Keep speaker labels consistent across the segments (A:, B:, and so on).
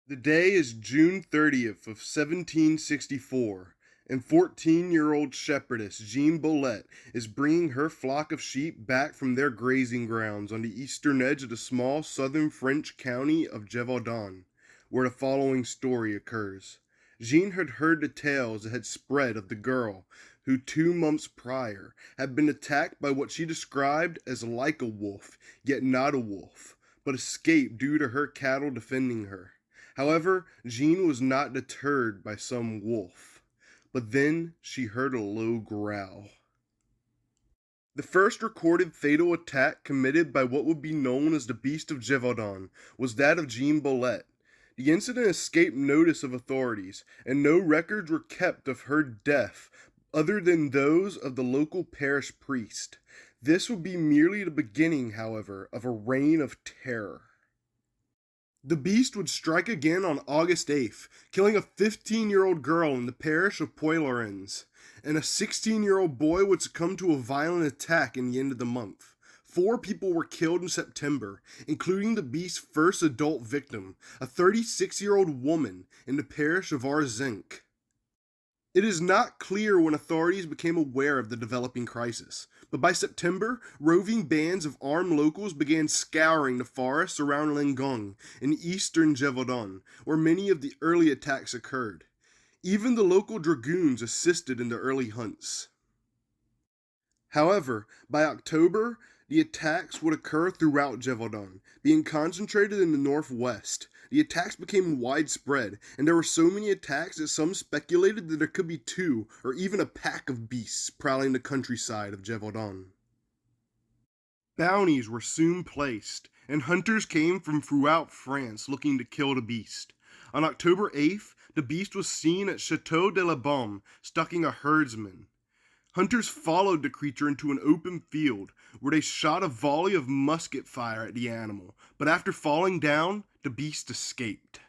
A: The day is June 30th of 1764, and 14-year-old shepherdess Jean Bolette is bringing her flock of sheep back from their grazing grounds on the eastern edge of the small southern French county of Gevaudan, where the following story occurs. Jean had heard the tales that had spread of the girl who 2 months prior had been attacked by what she described as like a wolf, yet not a wolf, but escaped due to her cattle defending her. However, Jean was not deterred by some wolf, but then she heard a low growl. The first recorded fatal attack committed by what would be known as the Beast of Gevaudan was that of Jean Bolette. The incident escaped notice of authorities, and no records were kept of her death other than those of the local parish priest. This would be merely the beginning, however, of a reign of terror. The beast would strike again on August 8th, killing a 15-year-old girl in the parish of Poilerens, and a 16-year-old boy would succumb to a violent attack in the end of the month. 4 people were killed in September, including the beast's first adult victim, a 36-year-old woman in the parish of Arzenc. It is not clear when authorities became aware of the developing crisis, but by September, roving bands of armed locals began scouring the forests around Lengong in eastern Gevaudan, where many of the early attacks occurred. Even the local dragoons assisted in the early hunts. However, by October, the attacks would occur throughout Gevaudan, being concentrated in the northwest. The attacks became widespread, and there were so many attacks that some speculated that there could be 2 or even a pack of beasts prowling the countryside of Gevaudan. Bounties were soon placed, and hunters came from throughout France looking to kill the beast. On October 8th, the beast was seen at Chateau de la Baume, stalking a herdsman. Hunters followed the creature into an open field, where they shot a volley of musket fire at the animal, but after falling down, the beast escaped.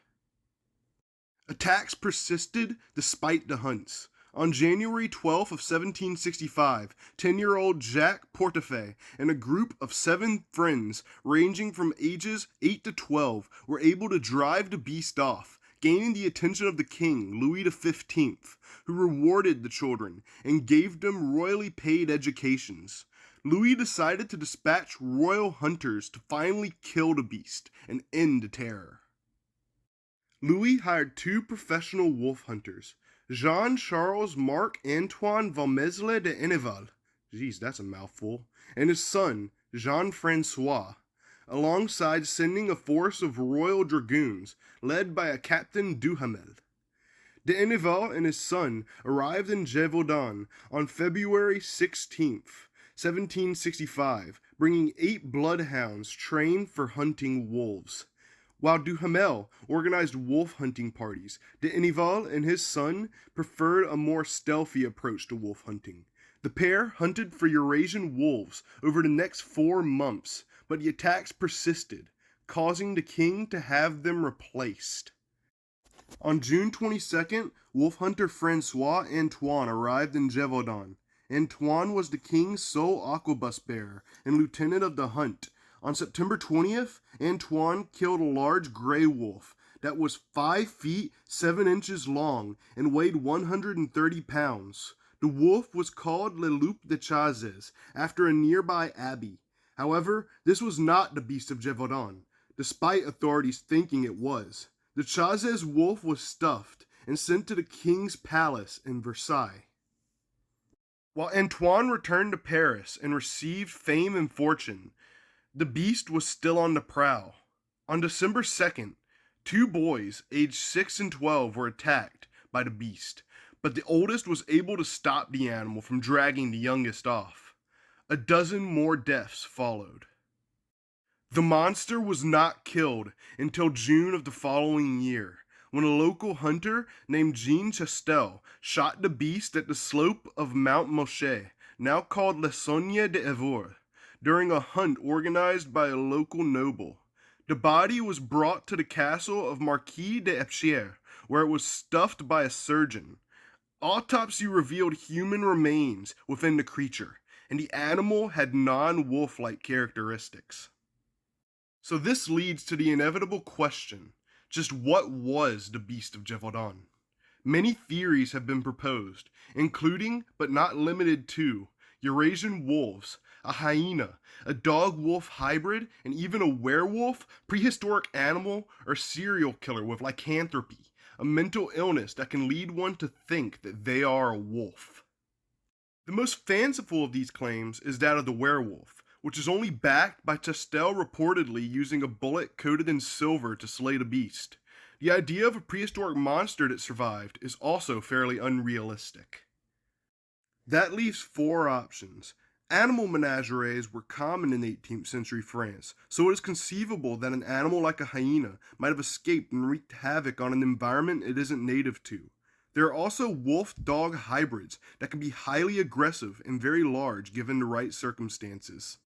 A: Attacks persisted despite the hunts. On January 12th of 1765, 10-year-old Jacques Portefeuille and a group of 7 friends ranging from ages 8 to 12 were able to drive the beast off, gaining the attention of the king, Louis XV, who rewarded the children and gave them royally paid educations. Louis decided to dispatch royal hunters to finally kill the beast and end the terror. Louis hired 2 professional wolf hunters, Jean-Charles Marc-Antoine Valmesle de Enneval, geez, that's a mouthful, and his son, Jean-Francois, alongside sending a force of royal dragoons led by a Captain Duhamel. De Enneval and his son arrived in Gevaudan on February 16th, 1765, bringing 8 bloodhounds trained for hunting wolves. While Duhamel organized wolf hunting parties, de Enneval and his son preferred a more stealthy approach to wolf hunting. The pair hunted for Eurasian wolves over the next 4 months, but the attacks persisted, causing the king to have them replaced. On June 22nd, wolf hunter Francois Antoine arrived in Gevaudan. Antoine was the king's sole arquebus bearer and lieutenant of the hunt. On September 20th, Antoine killed a large gray wolf that was 5 feet 7 inches long and weighed 130 pounds. The wolf was called Le Loup de Chazes after a nearby abbey. However, this was not the Beast of Gevaudan, despite authorities thinking it was. The Chazes wolf was stuffed and sent to the king's palace in Versailles. While Antoine returned to Paris and received fame and fortune, the beast was still on the prowl. On December 2nd, 2 boys aged 6 and 12 were attacked by the beast, but the oldest was able to stop the animal from dragging the youngest off. A dozen more deaths followed. The monster was not killed until June of the following year, when a local hunter named Jean Chastel shot the beast at the slope of Mount Moshe, now called Le Saunier de Evour, during a hunt organized by a local noble. The body was brought to the castle of Marquis de Epchier, where it was stuffed by a surgeon. Autopsy revealed human remains within the creature, and the animal had non-wolf-like characteristics. So this leads to the inevitable question: Just what was the Beast of Gevaudan? Many theories have been proposed, including, but not limited to, Eurasian wolves, a hyena, a dog-wolf hybrid, and even a werewolf, prehistoric animal, or serial killer with lycanthropy, a mental illness that can lead one to think that they are a wolf. The most fanciful of these claims is that of the werewolf, which is only backed by Chastel reportedly using a bullet coated in silver to slay the beast. The idea of a prehistoric monster that survived is also fairly unrealistic. That leaves four options. Animal menageries were common in 18th century France, so it is conceivable that an animal like a hyena might have escaped and wreaked havoc on an environment it isn't native to. There are also wolf-dog hybrids that can be highly aggressive and very large given the right circumstances.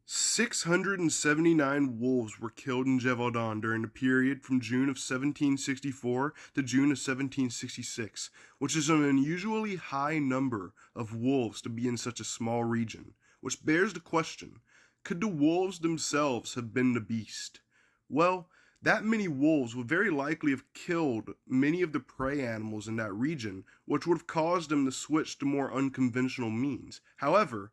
A: 679 wolves were killed in Gevaudan during the period from June of 1764 to June of 1766, which is an unusually high number of wolves to be in such a small region, which bears the question, could the wolves themselves have been the beast? Well, that many wolves would very likely have killed many of the prey animals in that region, which would have caused them to switch to more unconventional means. However,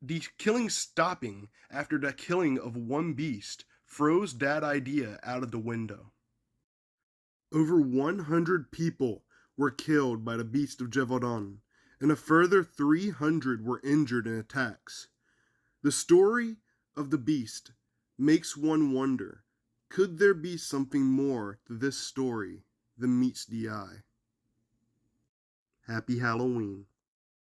A: the killing stopping after the killing of one beast froze that idea out of the window. Over 100 people were killed by the Beast of Gevaudan, and a further 300 were injured in attacks. The story of the beast makes one wonder, could there be something more to this story than meets the eye? Happy Halloween.